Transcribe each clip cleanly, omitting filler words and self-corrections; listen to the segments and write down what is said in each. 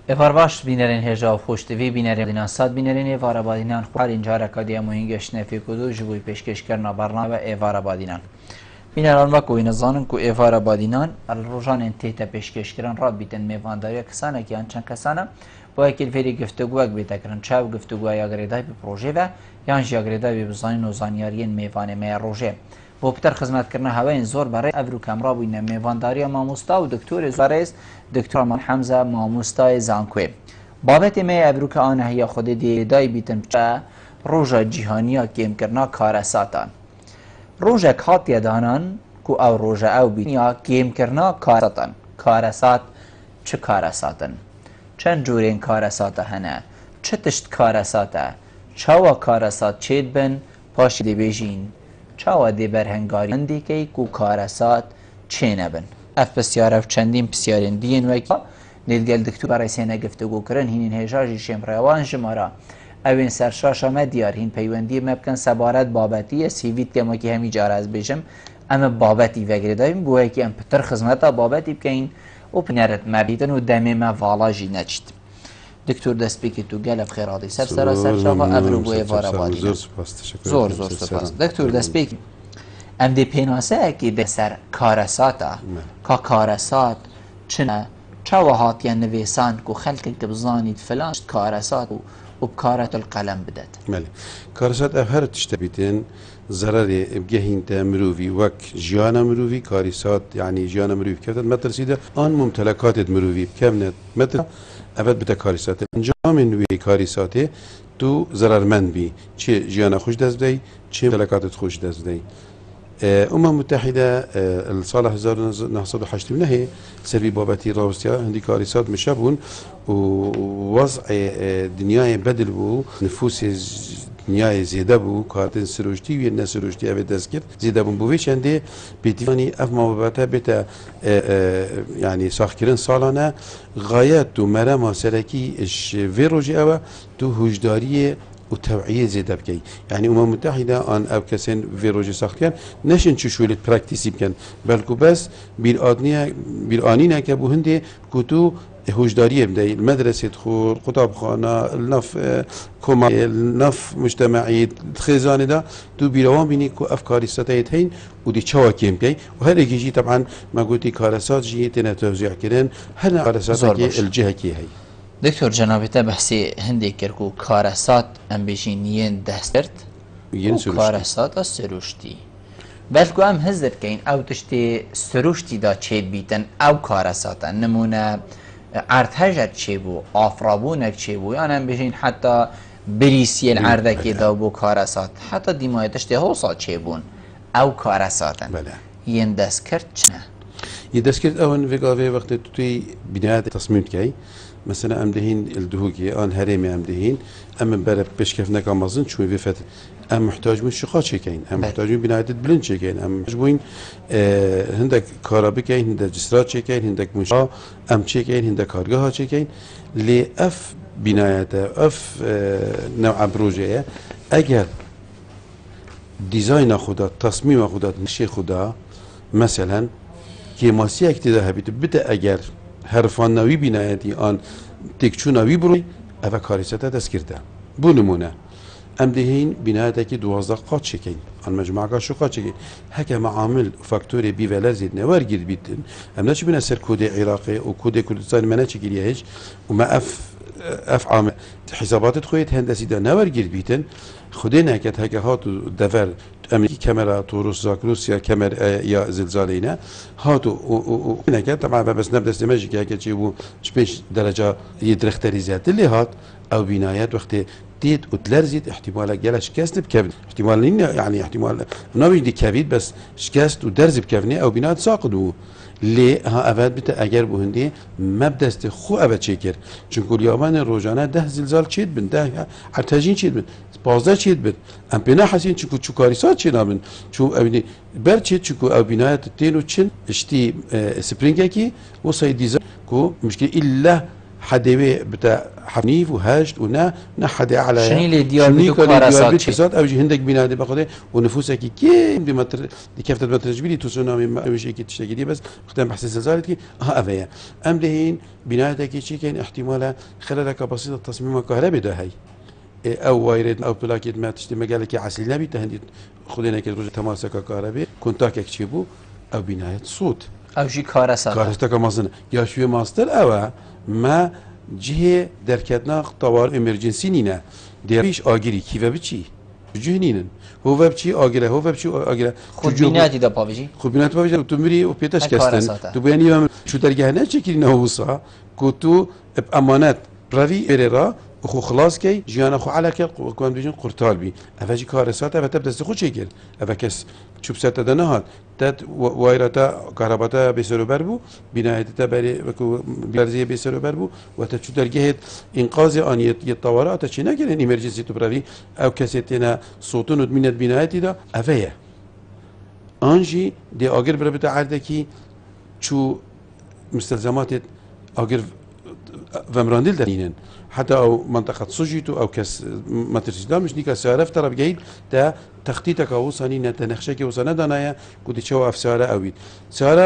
افار باش بینرین هجا و خوشتوی بینرین دینا ساد بینرین ایوار بادینان خوار اینجا رکادی مهینگش نفی کدو جبوی پیشکش کرنا برنا و ایوار بادینان بینران وکو این زانن کو ایوار بادینان الروجان انتیتا پیشکش کرن راد بیتن میوانداری کسانه که چند کسانه با اکیل فری گفتگوک بیتا کرن چاو گفتگوی یاگریدای به پروژه و یانج یاگریدای به بزانین و زانیارین میوانه می روژه بۆ پتر خزمەتکردنە هەوەین زۆر بەڕێ ئەڤر و کەمڕا بووینە میێڤانداریە مامۆستا و دکتۆری زارێز دکتۆر حەمزە مامۆستای زانکوێ بابەتی مێ ئەڤروکە ئانە هەیە خودی دێدای بیتن بچە ڕۆژە جیهانیە گێمکردنا کارەساتان ڕۆژێک هاتیە دانان کو ئەو ڕۆژە ئەو بینیا گێمکردنا کارەساتان کارەسات چ کارەساتن چەند جورێن کارەساتە هەنە چ تشت کارەساتە چاوە کارەسات چێت بن پاشی دەبێژین چاوا دی برهنگاری اندیکی کو کارسات چه نبن اف بسیار اف چندین بسیارین دین وکی ندگل دکتور برای سینه گفتگو کرن هینین هجاجی شم روان جمارا اوین سرشاش ما دیار هین پیوندی مبکن سبارت بابتی سیویت که ما که همی جار از بیشم اما بابتی وگری داریم بوه که ام پتر خدمت بابتی بکین و پنرت مبیدن و دمی ما والاجی نچید دکتور دست بکی تو گلف خیراتی سر شاقا افرو بوی واربادی زور سپاس دکتور دست بکی ام دی پیناسه اکی ده سر کارساتا که کارسات چنه چاو هاتیان نویسان که خلق بزانید فلان کارسات و بکارت القلم بدد مالی کارسات اف هر تشتبیتین ضرر بجهين مروفي وك جيانا مروفي كارثات يعني جيانا مروفي كيف مترسيده ان ممتلكات مروفي كم متر ابد بتا كارثات انجام نوي كارثات تو ضررمند بي چه جيانا خوش دست بدي چه ممتلكات خوش دست بدي المتحدة الصالة 1908 نهي سربي بابتي روسيا هندي كارثات مشابون ووضع دنيا بدل بو نفوس دنیای زیاده بو کارتن سروشتی و نه سروشتی اوه دست کرد زیاده بون بوی چنده بیتیفانی اف موابطه بیتا یعنی ساخت کردن سالانه غایت تو مرمى سرکی اش وی روژی اوه تو هجداری و توعیه زیاده بکی یعنی متحده آن او کسین وی روژی ساخت کن نشن چو شولت پرکتیسی بکن بلکو بس بیرآنینه که بو هنده کتو هوشدارية بدأي المدرسة تخور قطابخانة النف كوما النف مجتمعي الخزانة ده تو بيروان بيني كو أفكار ستايت هين ودي تشوا كيم كي وهذا يجي طبعا ما قلتي كارسات جي تنا توزيع كرين هنا كارسات الجهة كي هي دكتور جنابته بحثي هندي كركو كارسات ام بيجينيين دسترت كارسات السروشتي بلکو هم هزر کین او تشتی سروشتی دا چید بیتن او کارسات نمونه ارتجت چه بو آفرابونک چه بو یعنی هم بشین حتی بریسی العردکی دا بو کارسات حتی دیمایتش ده حوصا چه بون او کارساتن ین دست کرد چنه؟ ین دست کرد اون وقتی وقتی توی بنیاد تصمیم کی مثلا ام دهین الدهوکی آن هرمی ام دهین ام برای بشکف نکامازن چون وفت ام محتاج من شقات شکین ام محتاج من بنایت بلند شکین ام محتاج هندک کارابی کین هندک جسرات شکین هندک مشا ام شکین هندک کارگاه شکین لی اف بنایت اف نوع پروژه اگر دیزاین خدا تصمیم خدا نشی خدا مثلا که ماسی اکتدا هبیت بده اگر حرفان نوی بنایتی آن تکچو نوی بروی اوه کاریسته دست کرده بو نمونه ام دهین بنایتی که 12 قاط شکین آن مجموعه شو قاط شکین هکه معامل فاکتوری بی ولازید نوار گیر بیتن ام نچی بنا سر کود عراقی و کود کردستان منه چی گیریه هیچ و ما اف عامل حسابات تخویت هندسی دا نوار گیر بیتن خودی نکت هکه هاتو دفر امریکی کامرا تو روسیا کامر یا زلزالینه هاتو و نکت طبعا بس نبدأ استماجي که چی بو 5 درجه يدرختري زیاد اللي هات او بنايات وقت ديت وتلرزت احتمال جالش شكست بكبد احتمال يعني احتمال نوي دي كبد بس شكست ودرز بكبني او بناء ساقدو لي ها ابد بتا اگر بو هندي مبدست خو ابد شكر چونكو اليابان روزانه 10 زلزال چيد بن 10 ارتجين چيد بن 12 چيد بن ام بنا حسين چونكو چوكاريسات چينا بن چو ابني بر چيد چونكو او بنايات تينو چن اشتي سپرينگكي و سايديزا كو مشكله الا حدوي بتاع حنيف وهاشت ونا حد على شني اللي ديار شني بتو كل كارسات ديار شي؟ بتسات او هندك بنا دي بقدر ونفوسك كي بمتر دي كيف تتجبري تسونامي ما شيء كي تشتكي دي بس ختم بحس زالت كي ها افيا ام دهين بنايتك شيء كان احتمالا خلالك بسيطه تصميم كهرباء ده هي او وايرد او بلاكيت ما تشتي مجالك عسل نبي تهندي خلينا كده روج تماسك كهرباء كونتاكك تشيبو او بنايه صوت او جي كارسات کارستک مازن یا شوی ماستر اوه ما جه درکتنا طوار امرجنسی نینه دیریش آگیری کیوه بچی جهنینن هو بچی آگیره هو بچی آگیره خود بیناتی دا پاویجی خود بینات باید تو میری و پیتش کستن کارساته. تو بیانی هم شو درگه نه چکری نه وصا کو تو امانت براوی اررا خو خلاص کی جیانا خو علاقه کوان بیجن قرطال بی افجی کارسات افت دست خود چیکر افکس چوب سات دنه هات تد وایرتا کهرباتا بسرو بربو بناهت تبری وکو برزیه بسرو بربو و تا چو درگه انقاذ آنیت الطوارئ تا چی نگرن ایمرجنسی تو براوی او کسی تینا صوتون و دمینت بناهتی دا افیه آنجی دی آگر برای بتا عرده کی چو مستلزمات آگر ومراندل دارينن حتى او منطقه سجيتو او كاس ماترسيدا مش نيكا سعرف ترى بجيد تا تخطيطك او صاني نتنخشك وصنا دنايا كنت تشوف افساره اويد ساره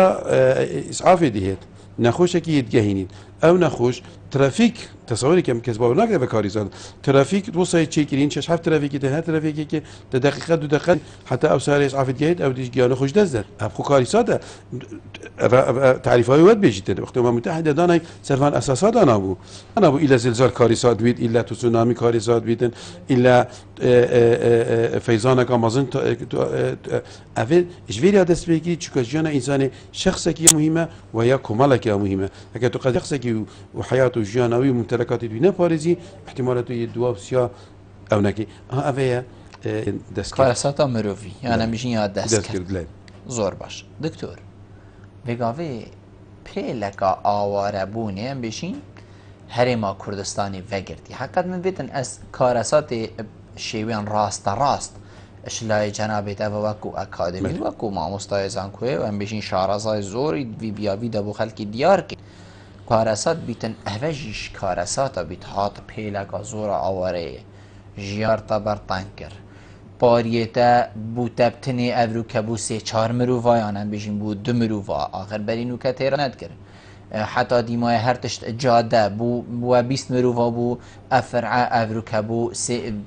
اسعاف ديهت نخوشك يتجهينين او نخوش ترافيك تصوري كم كسبوا نقدر بكاري صار ترافيك توصل تشيكرين شش حف ترافيك ده ترافيك كي دقيقه دو دقيقه حتى او سعر اسعاف ديهت او ديش جانو خوش دزر ابخو كاري صاد تعريفها ود بيجي وقت الامم المتحده دانا سرفان اساسات انا بو الى زلزال كارثات بيت الا تسونامي كارثات بيتن الا فيضان كامازن اول جويريا دست بگیری چون جان انسان شخصی که مهمه و یا کمال که مهمه اگر تو قد شخصی که و حیات و جانوی و ممتلکات دوی نپارزی احتمالات یه دو بسیار او نکی اوه دست کارسات مروفی یعنی میشین یا دست کرد زور باش دکتور بگاوی پیلکا آواره بونه هم بشین هرما کردستانی وگردی حقیقت من بیتن از کارسات شیوان راست اشلای جنابت او وکو اکادمی وکو ماموستای زانکوی و هم بشین شارزای زوری وی بیاوی دبو خلکی دیار که کارسات بیتن اوجیش کارسات بیت هات پیلکا زور آواره جیار تبر تنکر باریتا بو تبتنی افرو کبو 3-4 مروفا یانن بشین بو 2 مروفا آخر بری نوکه تیرا ند کرد حتی دیمای هر تشت جاده بو 20 مروفا بو افرع افرو کبو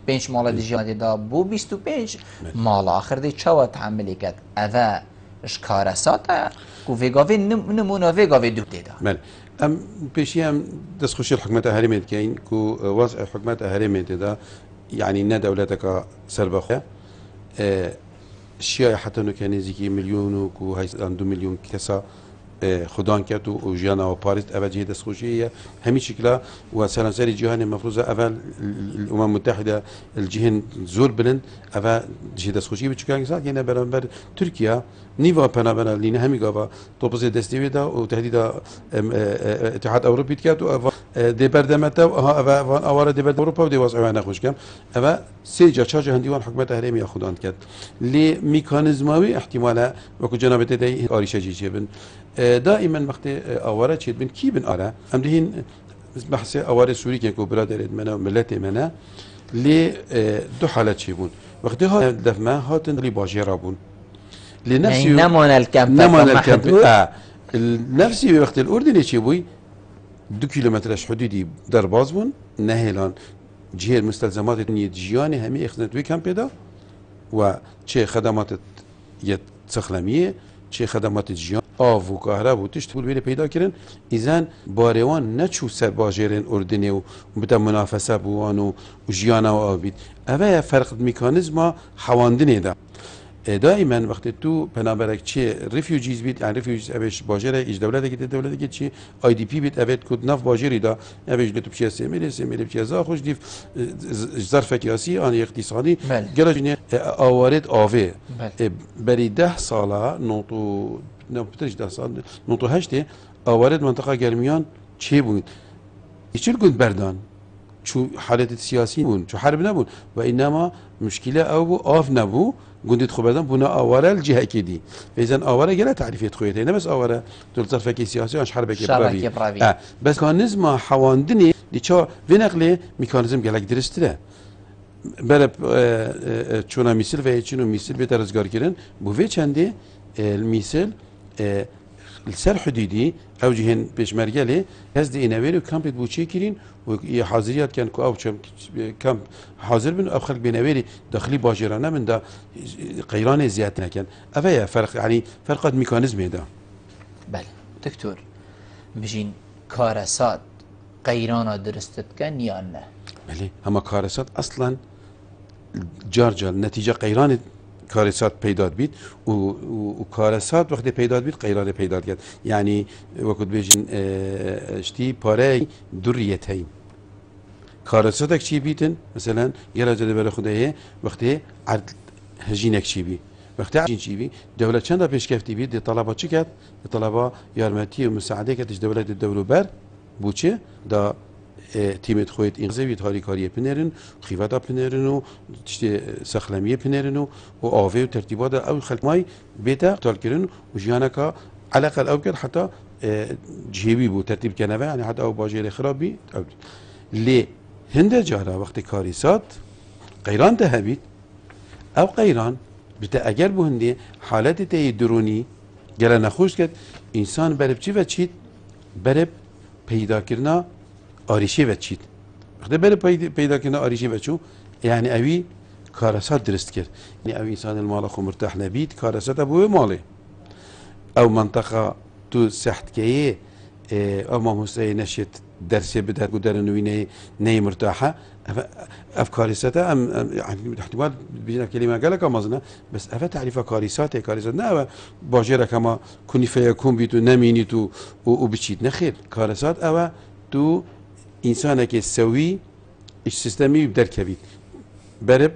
5 مالا دی جاده دا بو 25 مالا آخر دی چاوا تعملی کد اوه اشکارساتا کو ویگاوی نمونا ویگاوی دو دیدا بله ام پیشی هم دست خوشی الحکمت هرمت کین کو وضع حکمت هرمت دا يعني إن دولتك سربخة الشيء حتى إنه كان يزكي مليون وهاي 2 مليون كسا خدان كاتو وجانا وباريس أبجي دست خوشية همي شكلها وسلاسل الجهان المفروضة أول الأمم المتحدة الجهن زور بلند أول جهة دست خوشية بتشكل إنسان كنا برانبر تركيا نيفا بنا لينا همي قابا توبز دستيويدا وتهديد اتحاد أوروبي كاتو دي بردمتا وها أوارد دي برد أوروبا ودي وضعها نخوش كم أما سيجا تشاجه هنديوان حكمت هرمي خدان كات لميكانيزماوي احتمالا وكو جنابته دي آريشة جيجي بن دائما وقت اواره چید بن کی بن آره ام دهین بحث اواره سوری که کو برادر منا ملت منا لی دو حالت چی بون وقتی ها دفما هاتن لی باجرا بون لنفسي يعني نمون الكامب نفسي وقت الاردن چی بوی 2 كيلومترش حدودي در باز بون نهلان جهه المستلزمات جياني همي اخذت وي كامب دا و چه خدمات يتسخلميه چه خدمات جیان آب و کهربا و تشت پول بیره پیدا کردن ایزن باروان نچو سر باجرین اردنی و بتا منافسه بوان و جیانا و آبید اوه فرق میکانیزما حواندنی دا دائما وقتی تو پنابرک چه رفیوجیز بید یعنی رفیوجیز اوش باجره ایج دولته که دولته که چی آی دی پی بید اوید کد نف باجری دا اوش لطو بچه سیمیلی بچه زا خوش دیف ظرف کیاسی آن اقتصادی گلجنه آوارد آوه بری 10 ساله نوتو نبتش 10 سال نوتو هشته آوارد منطقه گرمیان چه بود ایچیل گند بردان شو حالة السياسيين بون شو حرب نبون وإنما مشكلة أو آف نبو قندت خبردان بنا أولا الجهة كدي فإذا أولا جل تعريفية خويته بس أولا تلصر فكي سياسي عش حرب براوي بس كان نظام حواندني ليشا فينقله ميكانيزم جلك درستره برب چونا میسل و چونو میسل به درزگار کردن بوی چنده المیسل السر حدودي او جهن بيشمرجله هز دي انويل وكامبت بوشي كرين وحاضريات كان كو او كامب حاضر من او خلق بينويلي داخلي باجرانه من دا قيران زيادة كان افيا فرق يعني فرقات ميكانيزم ده بله دكتور بجين كارسات قيرانا درستت كان يا نه بله اما كارسات اصلا جارجال نتيجه قيران كارثات پیداد بید و كارثات وقتی پیداد بید قیران پیداد کرد یعنی وقت بیشین اشتی پاره دوریتهی كارثات چی بیتن مثلا یلا جده بر خدایه وقتی عرض هجینک چی بی وقتی هجین چی بی دولت چند پیش کفتی بید دی طلبات چی کرد دی طلبات یارمتی و مساعده کردش دولت الدولو بر بوچه دا تیمت خویت این زوی تاری کاری پنرن خیواتا پنرن و تشتی سخلمیه پنرن و آوه و ترتیبات او خلق مای بیتا تال کردن و جیانکا علاقه او کرد حتی جیبی بود ترتیب کنه یعنی حتی او باجر خرابی لی هنده جارا وقت کاریسات قیران تهبید او قیران بتا اگر بو هنده حالت تی درونی گله نخوش کرد انسان برب چی و چید برب پیدا کردن آریشی بچید وقتی بره پیدا کنه آریشی بچو یعنی اوی کارسات درست کرد یعنی اوی انسان المال خو مرتاح نبید کارسات ابوه ماله او منطقه تو سحت که او ما مستعی نشید درسی بده قدر نوینه نی مرتاحه اف کارساته ام احتمال بيجينا كلمه قالك مازنا بس اف تعريف كارثات نه باجره كما كوني فيكون بيتو نميني تو وبتشيت نخير كارثات او تو انسانه که سوی اش سیستمی درکبید برب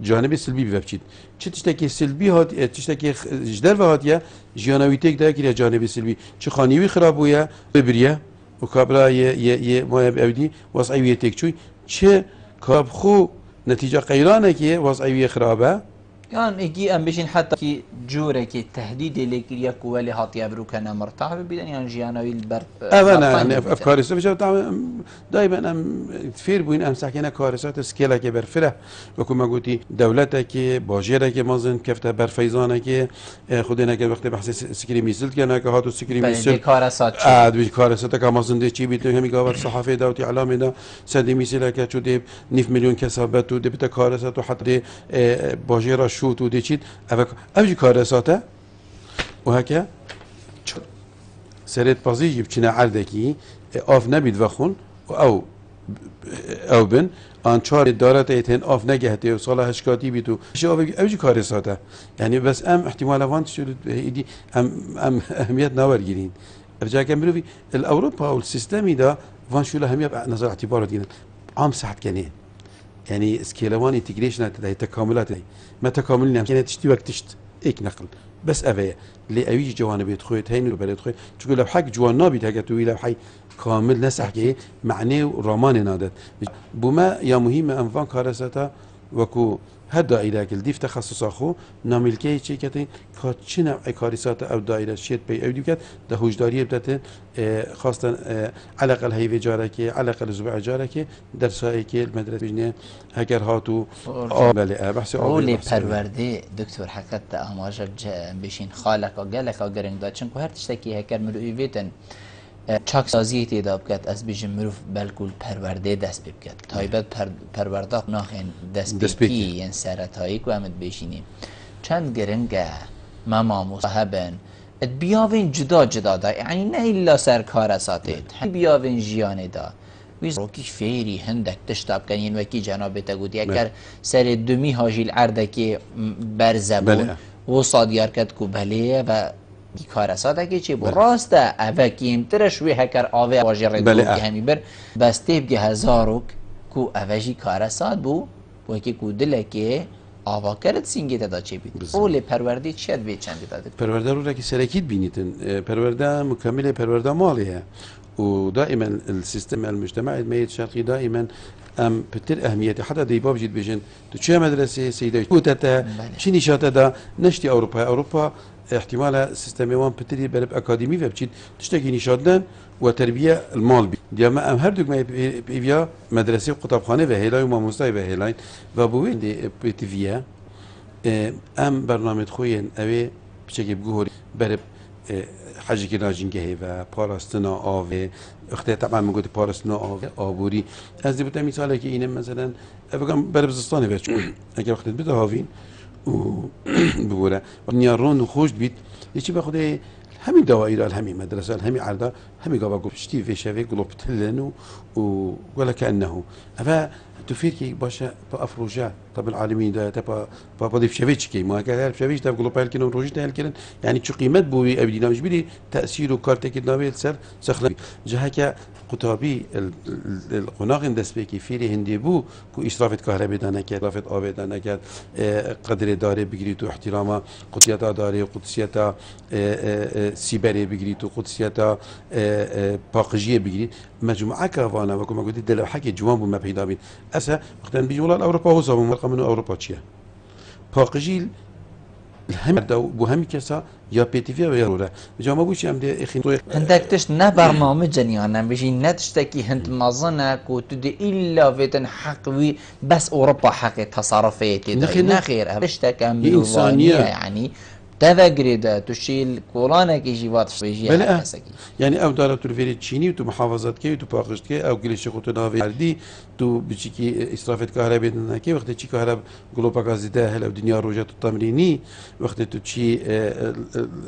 جانب سلبی ببچید چه تشتکی سلبی هات تشتکی جدر و هاتیه جانویتک ده که جانب سلبی چه خانیوی خراب بویا ببریه و کابرا یه ما ابدی وضعیتک چوی چه کاب خو نتیجه قیرانه که وضعیت خرابه يعني يجي ام بيشين حتى كي جورك التهديد اللي كيك ولي هات يبرو كان مرتاح بيدن يعني جيانا البر انا يعني افكار السبب دائما ام تفير بوين امسح كنا كارثات سكيلا كبر فره وكما قلتي دولتك باجرك مازن كفته بر فيزانك خدينا که وقت بحث سكري ميسل كنا هاتو سكري ميسل كارثات كارثات كمازن دي چي بيتو همي قاوت صحافه دوتي اعلام ده سد ميسل که چو دي 9 مليون كسبت و دي بتا كارثات حتى باجرا شو تو دیچید اوجی کارساته و هکه سرت بازی بچینه عردکی آف نبید وخون و او بن آن چهار دارت ایتن آف نگهته و سال هشکاتی بیتو اوجی کارساته یعنی بس ام احتمال وان شد ایدی ام اهمیت نورگیرین ارجع کم بروی الاوروبا و السیستمی دا وان شو اهمیت نظر اعتبارات گیرن عام صحت کنه يعني سكيلوان انتجريشن تكاملات ما تكامل نعم كانت تشتي وقت تشت ايك نقل بس افيا اللي اويج جوانب يدخل هين وبلد خو تقول لو حق جوان نابي هاجتو لو حي كامل نسح كي معناه رومان نادت بما يا مهم انفان كارستا وكو هدا الى كل ديف تخصص اخو ناملكي شي كتي كاتشنا كارسات او دايره شيت بي اودي كات ده هوجداريه بدات خاصه على الاقل هي وجاركي على الاقل اسبوع جاركي درسايكي المدرسه بجنه هاجر هاتو بله بحث اولي پرورده دكتور حكت اماجب بشين خالق قالك اگرنگ دا چنكو هر تشتكي هكر ملو ايويتن چاک سازی تیدا بکت از بیش مروف بالکل پرورده دست بکت تایبت پرورده ناخن دست بکی ین سرطایی که همت بشینیم چند گرنگه ماما مصاحبن ات بیاوین جدا دا یعنی نه ایلا سر کارساتت هم بیاوین جیانه دا ویز روکی فیری هندک تشتاب کنین وکی جنابه تگودی اگر سر دومی هاجیل عرده که برزبون و صادیار کد کو بله و کارساته که چی بود راسته اوه کیم ترش وی هکر آوه واجر دو که همی بر بس تیب که هزاروک کو اوه جی کارسات بو و که کو دله که آوا کرد سینگی تدا چی بید اول پرورده چید بید چند داده پرورده رو را که سرکید بینیدن پرورده مکمل پرورده مالیه ودائما السيستم المجتمعي الميت الشرقي دائما بتر أهميته حتى دي بابجيت بيجن تشي مدرسة سيدة توتتا شني شاتا نشتي أوروبا احتمال سيستم وان بتري بلب أكاديمي فبتشيد تشتكي نشادن وتربية المال بي ديما أم هردوك ما بيفيا مدرسة وقطابخانة وهيلاي وما مستوى وهيلاي وابوين دي بيتفيا أم برنامج خوين أوي بشكل بجوهر برب حاجة كنا جنگه و پاراستنا آوه اخته طبعا من قلت پاراستنا آوه آبوری از دیبت مثاله که اینه مثلا بگم بربزستانه بچ اگر وقت بده هاوین و بگوره و نیارون و خوش بید یکی بخوده همین دوائر همین مدرسه همین عرضه همین قابل گوشتی و شوی گلوبتلن و ولا كأنه أفا تفير كي باشا بأفروجا طب العالمين ده تبا بضيف شويتش كي ما كان شويتش ده جلوبال كنا روجنا هالكلن يعني شو قيمة بوي أبدينا مش بدي تأثيره كارتك النابل سر سخلا جهك قطابي القناغ دسبكي فيري هندي بو كو إسرافة كهرباء دانا كات إسرافة آب دانا كات قدر داره بجريتو احترامه قدسيته داره قدسيته سيبري بجريتو قدسيته باقجية بجريت مجموعة كافانا وكما قلت دلو حكي جوان بما بيدا بين أسا وقتا بيجولا الأوروبا هو صابون مرقم منو أوروبا تشيا باقجيل الهم دو بهم كسا يا بيتيفيا ويا رولا جاما بوشي ام دي اخي هندك تشت نه برنامج يعني بيجي نتشتكي هند مظنك وتدي الا فيتن حقوي بس اوروبا حق تصرفاتي نخير اشتكى انسانيه يعني تفقريدا تشيل كولانك يجي واتش بيجي يعني او دارة ترفيري تشيني وتو محافظات كي وتو باقشت كي او قليش خطو نافي عردي تو بشيكي اسرافة كهرباء دناكي وقت تشي كهرباء قلوبا غازي داهل او دنيا روجات التمريني وقت تشي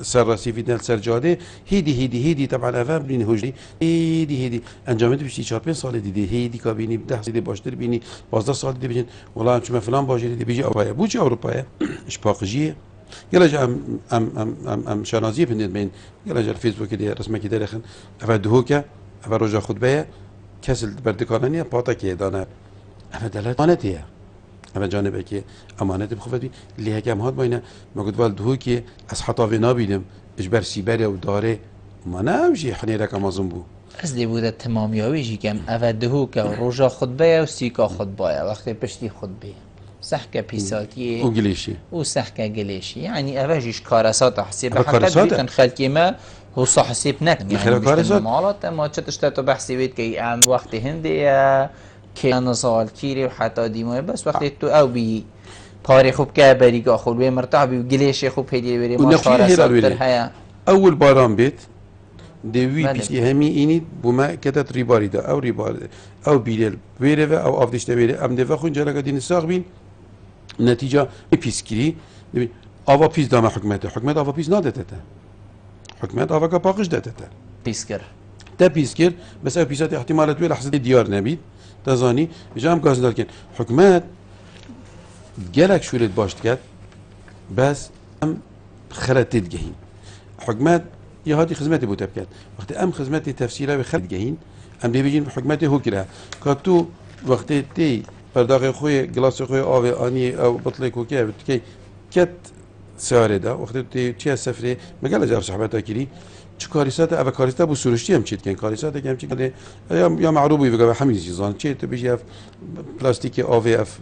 سر راسي في دال سر جادي هيدي طبعا افهم بلين هجري هيدي انجامت بشي 4 سال دي هيدي كابيني 10 سال باشتر بيني 12 سال دي بيجن والله شو فلان باجي دي بيجي اوروبا بوجي اوروبا اش باقجيه يلا جا ام شنازيه بين بين يلا جا الفيسبوك دي رسمه كده رخن افاد هوكا افاد رجا خطبه كسل بردكانيه باتا كي دانا افاد دلاتانتيه افاد جانبك امانه بخفتي اللي هيك هم هاد باينه ما قلت والد هوكي از حطاوي نابيدم اجبر سيبري وداره ما نمشي حنيرك امازون بو از دی بوده تمامیاوی جی کم افاد هوکا رجا خطبه و سیکا خطبه وقتی پشتی خطبه سحكة بيساتية وقليشي وسحكة قليشي يعني أفاجيش كارسات حسيب حتى بيتن خلقي ما هو صح حسيب نكن يعني بيشتن مالات ما تشتتو بحسيبت كي عم وقت هندي كي نصال كيري وحتى ديموي بس وقت تو أو بي باري خوب كابريقا خول بي مرتاح بي وقليشي خوب هدي بري ما كارسات ترهيا أول باران بيت دوی پیسی همی اینی بوما کتت ریباری دا او ریباری او بیل بیره او آفدیشته بیره ام دفعه خون جلگه دین ساق بین نتیجه پیسگیری آوا پیس دام حکمت آوا پیس نادته تا حکمت آوا که باقش دته تا پیسکر تا پیسکر بس او پیسات احتمالات وی لحظه دیار نبید تزانی جام گاز دار کن حکمت گلک شولت باشت کرد بس ام خلطت گهین حکمت يا هذه خدمتي بوتبكات وقت ام خدمتي تفسيرها بخلد جاهين ام دي بيجين حكمتي هو كده كاتو وقت تي برداغ خوي جلاس خوي اوي اني او بطلك وكي بتكي كت سارده وقت تي تشي سفري ما قال جار صحبتها كيري كاريسات ابا كاريسات بو سورشتي ام تشيت كان كاريسات كان تشي يا معروف يبقى حميد جيزان تشي تبيجي بلاستيكي اوي اف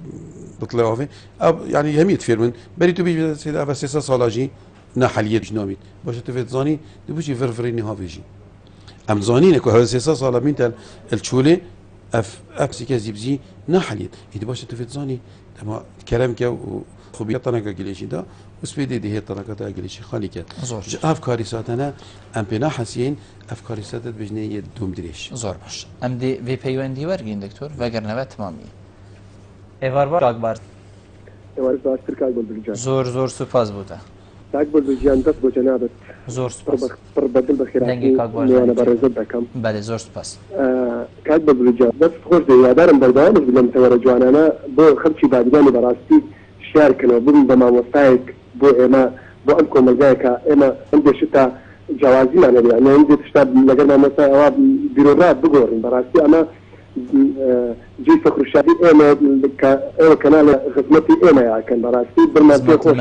بطل اوي يعني هميت فيرمن بري تو بيجي سيدا ابا 6 سالاجي نحلية جنابيت باشه تفيد زاني دبوشي فرفريني هافيجي ام زاني نكو هذا 6 سال من الشولة اف سيكا زيبزي نحلية يدي باشه تفيد زاني تما كلام كا خوبية طنقة قليشي دا وسبيدي دي هي طنقة دا قليشي خالي كات افكاري ساتنا ام بنا حسين افكاري ساتت بجنية دوم دريش زور باش ام دي في بيوندي ورقين دكتور وگر نوات تمامي ايوار بار اكبر ايوار بار تركاك بالجان زور سپاس بوده تقبل بالجان دست بو جنابت زور سپاس بدل بخيرات انا برزت دكم بله زور سپاس تقبل بالجان دست خوش دي يادارم بردوام بلم تورجوان انا بو خلشي بعداني براستي شاركنا بو بما وستايك بو اما بو امكو مزايكا اما عندي شتا جوازي معنا يعني عندي تشتاب لقد ما مسا بيرورات بقور براستي اما جي فخر الشادي اما كان خدمتي اما يعني كان براستي برنامج خوش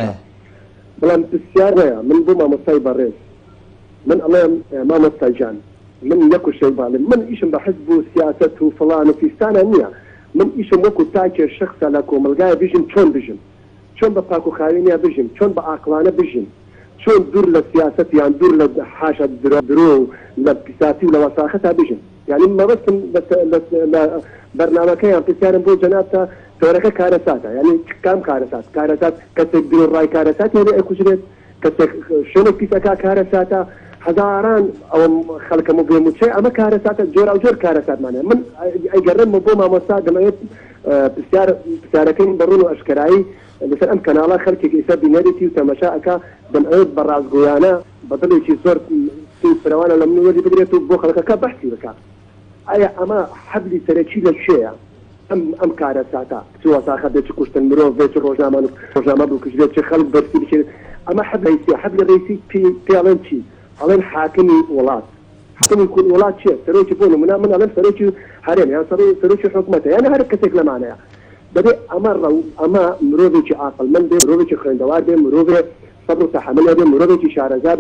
بلان بسيارة من بوما مستاي بريز من أمام ما مستاجان من يكو شيء بالي من إيش بحزب سياسة وفلان وفيستان النية من إيش موكو تاكي الشخص لكو ملقايا بيجن شون بيجن شون بقاكو خاينيا بيجن شون بعقلانة بيجن شون دور للسياسة يعني دور لحاشة درو لبساتي ولا وساختها بيجن يعني ما بس برنامج يعني بسيارة بو جنابتا توركا كارثات يعني كم كارثات كتك دور الراي كارثات يعني اكوجريت كتك شنو بيسكا كارثات هزاران او خلق مبين شيء اما كارثات جور او جور كارثات معناها من يقرب مبو ما مصاد جمعيه بسيارتين برونو اشكراي لسان امكن الله خلقك يسبب بنادتي وتمشاءك بنعود براس غيانا بطل شي صور في فروانه لما نودي بدريتو بو خلقك بحثي لك اي اما حبلي سريتشي للشيء ام كارثاتا سوا ساخذت كوشتن مرو فيت روجنامه بوكجلت خلق برسي اما حبل الرئيسي بيالنتي على حاكمي ولات حاكمي يكون ولات شيء سروتي بونو من على سروتي حريم يعني سروتي حكومته يعني هذا كتك معنا بدي امر اما مروفي عاقل من ده مروفي خندوار ده مروفي صبر تحمل ده مروفي شارزار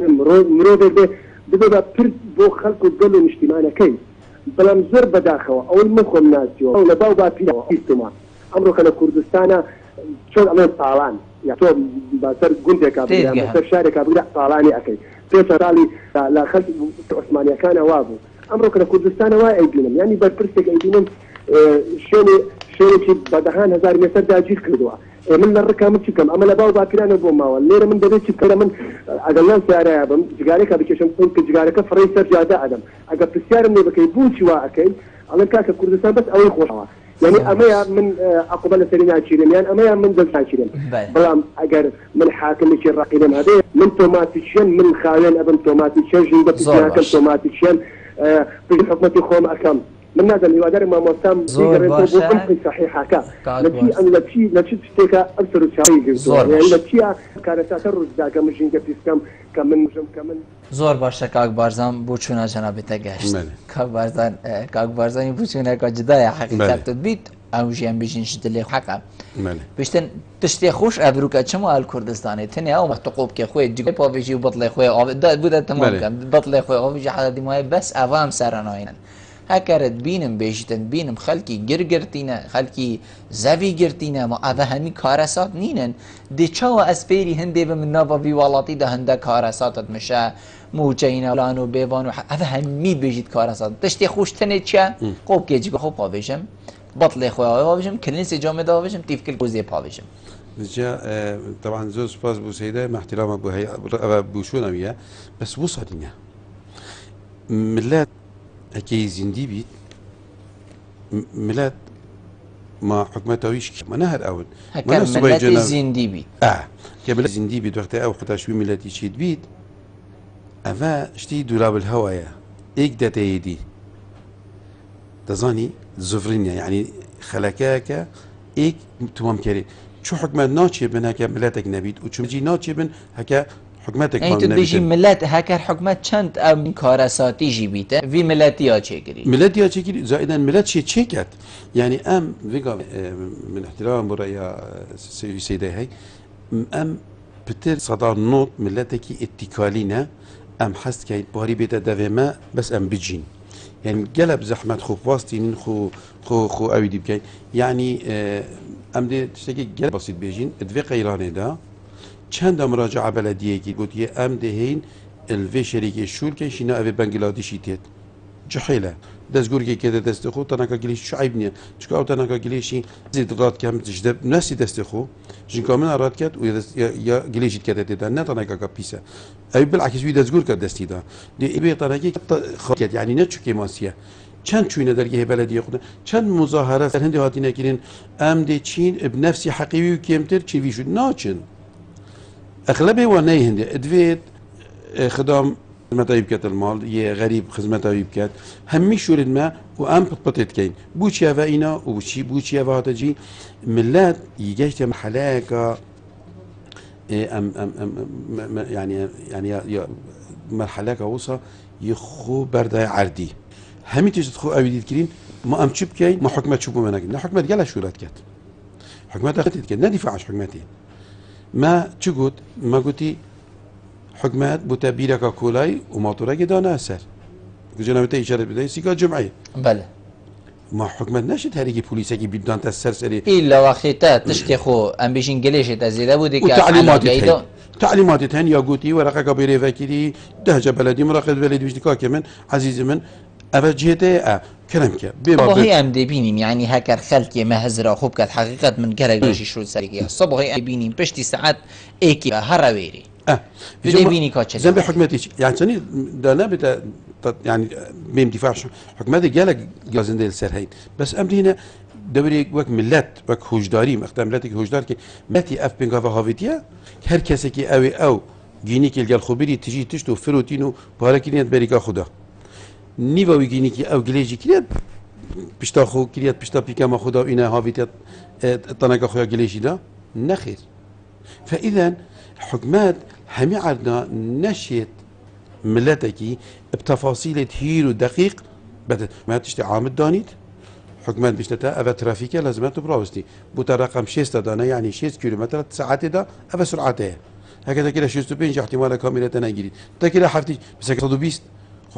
مروفي ده فرد بو خلق الدول الاجتماعي كيف بلا مزر بداخله او المخ الناس او نباو بابي اجتماع امره كان كردستان شو عمل طالان يعني تو بصير جندك ابدا بصير شارك ابدا طالاني اكيد تسرالي لا خلق عثمانيا كان وابو امره كان كردستان واي بينهم يعني برسك ايدينهم شيء بدهان هزار مسد اجيك كدوا من الركام تشكم اما لباو باكران بوما والليره من دبي تشكم من اغلان سياره بم جارك بكشم كنت جارك فريسر جاده ادم اجا في السياره من بكي بوشي واكي على كاك كردستان بس او يخوها يعني اما من اقبل سرينا تشيرين يعني اما من دل تشيرين بلام اجر من حاكم شي الرقيم هذا من توماتيشن من خاين ابن توماتيشن جنب تشاكل توماتيشن في حكمتي خوم اكم من هذا اللي ودار ما مستم في صحيحه كا لشي تشتكى اكثر شيء يعني لشي كارثات الرزق كمشين كم كمن زور باشه کاک بارزان بوچونا جناب تگشت کاک بارزانی بوچونا که جدای حقیقت بیت او جیم بیشین شدلی حقا بیشتن تشتی خوش ابروکه چما ال کردستانی تنی او محتقوب که خوی جگه پاویجی و بطل خوی بوده تمام کن بطل خوی آویجی حالا دیمای بس اوام سراناینن هكرت بينم بيجتن بينم خلقي جرجرتينا خلقي زوي جرتينا ما أذا همي كارسات نينن دي چاوا اسبيري هندي بمن نابا بيوالاتي ده هنده كارسات مشا موجينا لانو بيوانو أذا همي بيجت كارسات تشتي خوش تنه چا قوب كيجي بخوب پاوشم بطل خواه پاوشم كلنسي جامعه پاوشم تيفكل قوزي پاوشم طبعا زوج سباس بو سيدة مع احترام ابو هي ابو شونا وياه بس وصلنا ملات هكي زندي بيت ملات ما حكمتاويش ما نهر اول هكا ملات زندي بيت كملات زندي بيت وقت او خداشوي ملاتي شيد بيت افا شتي دولاب الهوايا ايك داتايدي تظاني زفرينيا يعني خلكاكا ايك تمام كري شو حكمت ناتشي بن هكا ملاتك نبيت وشو جي ناتشي بن هكا حكمتك يعني تو بيجي ملت هكر حكمت چند ام كارساتي جي بيته في ملتيا چيكري ملتيا چيكري زائدا ملت شي چيكت يعني ام فيغا من احترام برأي سيدي هاي ام بتر صدار نوت ملتكي اتكالينا ام حست كاين باري بيتا دافيما بس ام بيجين يعني قلب زحمة خو فاستين خو اويدي بكاين يعني ام دي تشتكي قلب بسيط بيجين ادفي قيراني دا چند مراجعه بلدیه کی گفت یه ام دهین الوی شریک شول که شینا اوی بنگلادیشی تید جحیله دستگور که دست خو تنها گلیش شو عیب نیه چون او تنها گلیشی زید رات کم تجده نسی دست خو جن کاملا رات کرد و یا گلیشی کرده دیدن نه تنها پیسه اوی بالعکس وی دستگور کرد دستی دا دی ای تنها کی خاطر یعنی نه چوکی ماسیه چند چوینه درگه بلدیه خود چند مظاهره در هند هاتینه کردن ام دی چین بنفسی حقیقی و کمتر چی وی شد ناچن اغلبه و نه هندی ادویت خدام خدمت بکت المال یه غریب خدمت بکت همی شورد ما و ام پتپتت کین بوچی و اینا و بوچی و هات جی ملت یجیت محله کا يعني مرحله کا وصا يخو برده عردي همي تخو اويديت كرين ما ام تشب كاين ما حكمت شوفوا منك لا حكمت قال شورات كات حكمت اخذت كات ندفع عن حكمتي ما تشقد ما قلتي حكمات بتبيرك كولاي وماطورك دانا اثر جناب تا اشاره بدهید سیگار جمعی بله ما حکمت نشد هر کی پلیسی که بیدان تا سرسری إلا وقتها تشتي خو ام بيشين قليش تزيد بودي وتعليمات تهين تعليمات تهين يا قوتي ورقة كبيرة فكري دهجة بلدي مراقب بلدي بيشتي كاكي من عزيز من أفجيته كلامك صبغي ام دي بينين يعني هكر خلكي ما هزرا خوب كانت حقيقة من قرق رشي شو سريكي صبغي ام بينين بشتي ساعات ايكي هراويري دي بيني كاتش زين بحكمتي يعني ثاني دانا بتا يعني بيم دفاع حكمتي قالك جازن ديل سرهين بس امري هنا دوري وقت ملت وقت هوجداري مختار ملتك هوجدار كي متي اف بينغا هافيتيا هر كسي كي او جيني كي الجال خبيري تجي تشتو فروتينو باركينيت بريكا خدا نيفا ويجيني كي او جليجي كريت بيشتا خو كريت بيشتا بيكا ما خدا اينا هافيتيا طنقا خويا جليجي دا نخير فاذا حكمات همي عرضنا نشيت ملتكي بتفاصيل هيرو دقيق ما تشتي عامد دانيت حكمات بيشتتا افا ترافيكا لازمته براوستي بوتا رقم 6 دانا يعني 6 كيلومتر ساعات دا افا سرعته هكذا كده 65 احتمال كامله تنجري تا كده حفتي بس 120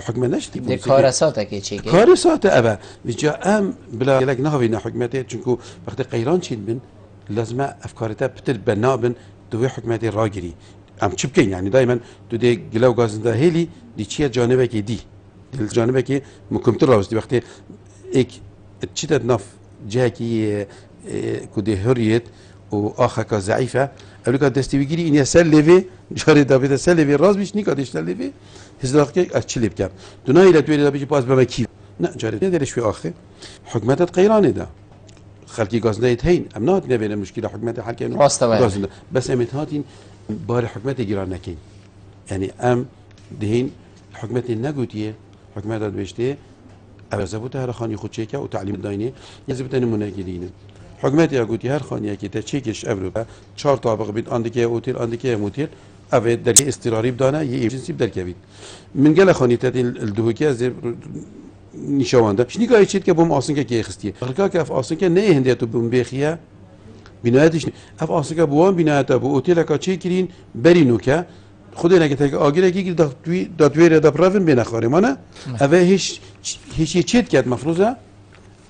حكمه نشتي دي كارساتا كي تشيكي كارساتا افا بيجا ام بلا لك نهوينا حكمتي چونكو وقت قيران شيد بن لازم افكارته بتل بنابن دوي حكمتي راجري ام چبكين يعني دائما تو دي جلو غازنده هيلي دي تشي جانبك دي الجانبك ممكن راوستي وقت اك تشتت نف جاكي كودي هريت واخك ضعيفه قبل كده دستي بيجري اني سلفي جاري دافيد سلفي راس بيش نيكا ديش سلفي هزلاقك اتشلب كام دوناي لا تويري دا بيجي باس بما كيف نا جاري ندير شوي اخر حكمتها قيرانه ده خلقي غازنده هين امنات نبين مشكله حكمتها حكي انه غازنده بس امت هاتين بار حكمتها جيرانكين يعني ام دهين حكمتي نقوتيه حكمتها بيشتي زبوت هر خانی خود چیکه و تعلیم داینه یه زبوت نمونه گیرینه حکمتی اگوتی هر خانیه که تا چیکش ابرو 4 طابق بید اندیکه اوتیل اندیکه موتیل اوه در استقراری بدانه یه ایجنسی در کبید من گله خانی تا الدهوکی از نشوانده شنیگاه چیت که بوم آسان که خستیه خلقا که اف آسان که نه هنده تو بوم بخیه بنایتش اف آسان که بوام بنایت بو اوتیل که چی کرین برینو که خودی نگه تا آگیره کی دادویره دا پرافن بینخواره مانه اوه هیچ چیت کرد مفروضه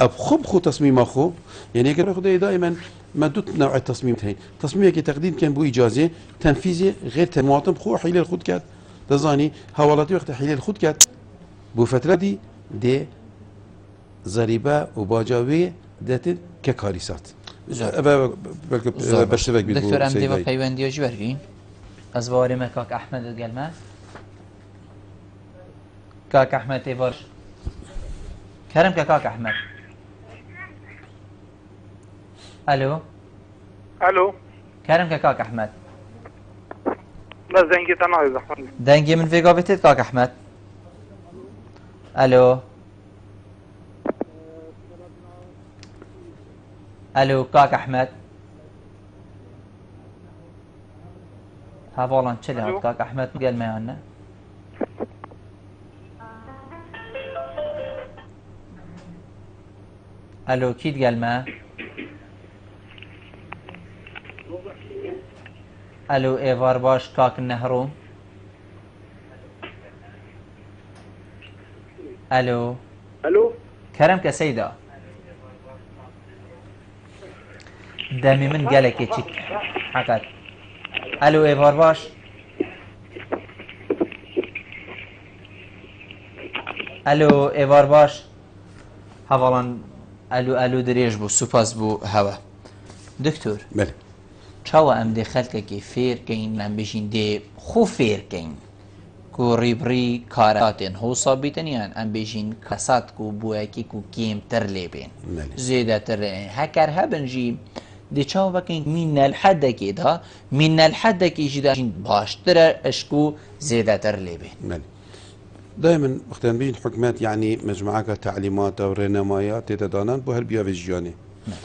اب خود تصمیم خو یعنی اگر خدای دائما ما دو نوع تصمیم هين تصميمي که تقديم كان بو اجازه تنفيذي غير مواطن خو حيل الخود كات تزاني حوالاتي وقت حيل الخود كات بو فتره دي ضريبه وباجاوي دات ككارثات بشتبك بيدو دكتور ام ديفا پیوندی جوری از وارم کاک احمد گلمه کاک احمد تیوار كرم كاك احمد الو كرم كاك احمد بس دنگي تناي زحمه دنگي من فيغا بتيت كاك احمد الو كاك احمد ها والله تشلي كاك احمد قال ما عنا الو كيد قال ما الو ايفار باش كاك النهرو الو كرم كسيدة دمي من قالك يتشك حقت الو ايفار باش الو ايفار باش هاوالان الو دريج بو سوباس بو هوا دكتور بله چاو ام دي خلقه فير كين ام بيشين دي خو فير كين كو ريبري كاراتين هو صابتن يعني ام بيشين كاسات كو بوكي كو كيم ترليبين زيادة ترليبين هكر هبنجي دي چاو بكين من الحد كده من الحد كي جدا باشتر اشكو زيادة ترليبين بله دائما وقتاً بين حكمات يعني مجموعة تعليمات او رنمايات تدانان بو هر بياوجيانه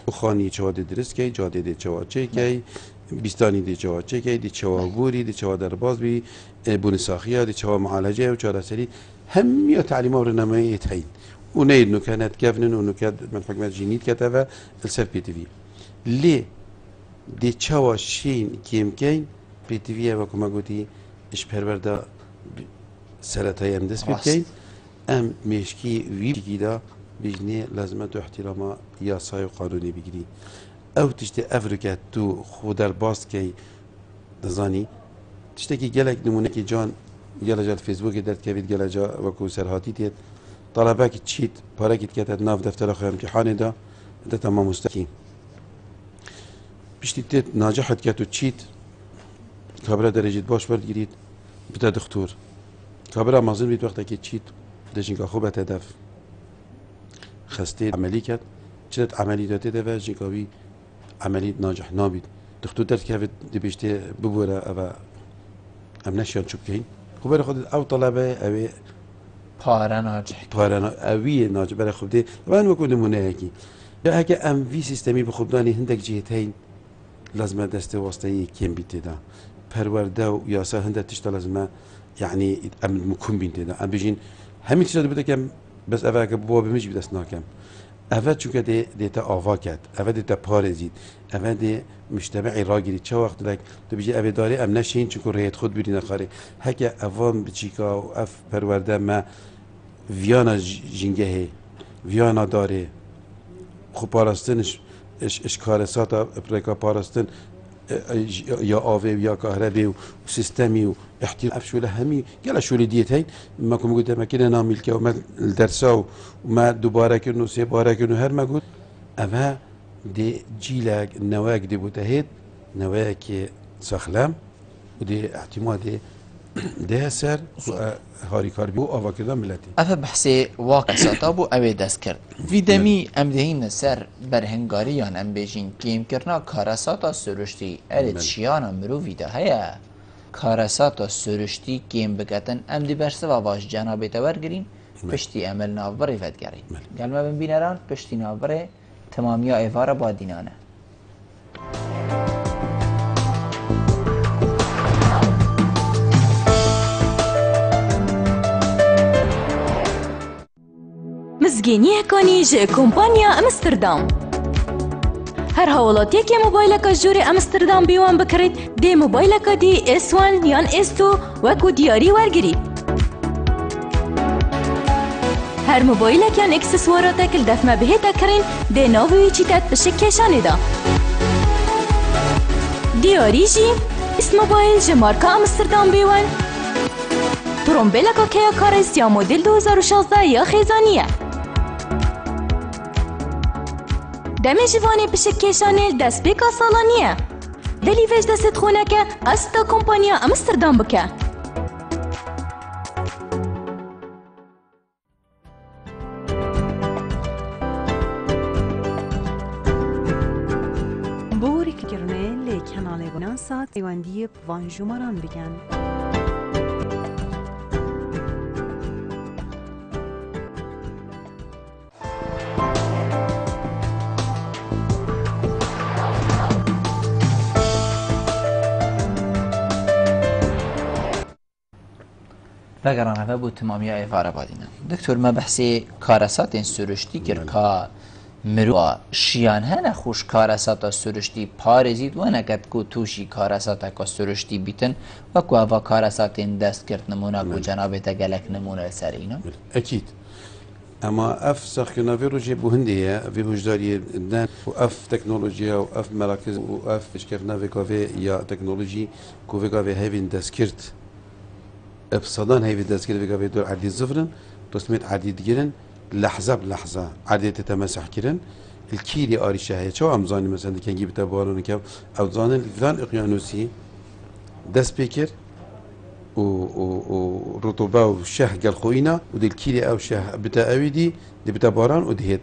وخاني چواد درس کی جاده دی چواد چه کی بیستانی دی چواد چه کی دی چواد بوری دی چواد درباز بی بونساخیه دی چواد معالجه و چواد سری هم تعليمات رنمایی تهين ونيد انه كانت كافنن وانه كانت من حكمات جينيت كتبها السيف بي تي في ليه دي چواد شين كيم كين بي تي في وكما قلتي اش پرورده سرطای ام دست بید ام مشکی وی بگیدا بجنه لازمه تو احترام یاسای و قانونی بگیری او تشتی افریقا تو خود در باز کی دزانی تشتی که گلک نمونه که جان گله جال فیسبوک درد که گله جا وکو سرهاتی تیت طلبه که چیت پاره که کتت ناف دفتر خو امتحان دا ده تمام مستقیم بشتی تیت ناجحت کتو چیت کابرا درجه باش برد گیرید بتا دکتر کابرا مازن بید وقتا که چیت دشینکا خوبت هدف خسته عملی کرد چرت عملی داده ده و جنکاوی عملی ناجح نابید دکتر درد که دی بشته ببوره او ام نشیان چوب کهین خب خود او طلبه اوی پاره ناجح پاره اوی ناجح برای خود ده طبعا وکو نمونه هکی یا اگه ام وی سیستمی به خوددانی هندک جهت هین لازم دسته واسطه کم بیته ده پرورده و یاسا هنده تشتا لازمه يعني ام مكون بين تدا ام بيجين همين تشد بده كم بس افا كبوا بمش بدس ناكم افا چونك دي تا افاكت افا دي تا بارزيد افا دي مجتمعي راجلي چه وقت لك تو بيجي ابي داري ام نشين چونك ريت خود بيرين خاري هكا افام بچيكا و اف پرورده ما ويانا جنگه ويانا داره خو پاراستنش اش کارساتا پرکا پاراستن یا آوه یا کهربی و سیستمی و احتیاط افشوله همی گله شولی دیت هین ما کم گوده مکینه نامیل که و ما درسا و ما دوباره کنو سه باره کنو هر ما گود اما دی جیلک نواک دی بوده هید نواک سخلم و دی احتمال ده سر هاری کار بیو آوا کردن ملتی افا بحثی واقع ساتا بو اوی دست کرد ویدمی ام دهین سر برهنگاری یان ام بیجین گیم کرنا کارساتا سرشتی ارد چیانا مرووی ده هیا کارساتا سرشتی گیم بگتن ام دی برسه و واش جنابه تور گرین پشتی عمل نافبری ود گرین گلمه بین بینران پشتی نافبری تمامی ایوار با دینانه مزگینی کنی جه کمپانیا امستردام هر حوالاتی که موبایل کا جور امستردام بیوان بکرید دی موبایل کا دی S1 یان S2 وکو دیاری ورگرید هر موبایل کن اکسسوارات کل دفمه به تکرین دی ناوی چیتت بشکشانی دا دیاری جی اس موبایل جه مارکا امستردام بیوان ترومبیلا کا کیا کارس یا مدل 2016 یا خیزانیه دمی جوانی پشکشانه دست بیکا سالانیه دلی ویج دست خونه که استا کمپانیا امستردام بکه بوری که گرنه لی کنال بنان سات ایواندی وانجو مران بگن بگران هفه بود تمامی ایوار بادینه دکتر ما بحثی کارسات سرشتی کرد که مروا شیان هنه خوش کارسات سرشتی پارزید و نکد که توشی کارسات که سرشتی بیتن و که هوا کارسات دست کرد نمونه که جنابه تگلک نمونه سر اینا اكيد اما اف ساخنافي روجي بوهنديه في وجداري دان واف تكنولوجيا واف مراكز واف اشكرنا في كافي يا تكنولوجي كوفي كافي هيفين دسكرت ابصدان هيفي دسكرت في كافي دور عدي زفرن رسميت عدي ديرن لحظه بلحظه عدي تتمسح كرن الكيري اري شهيه شو امزاني مثلا كان جيب تبارون كم اوزان الفلان اقيانوسي دس بيكر و رطوبة وشه قال خوينا ودي الكيلي او شه بتا اويدي دي بتا باران ودي هيد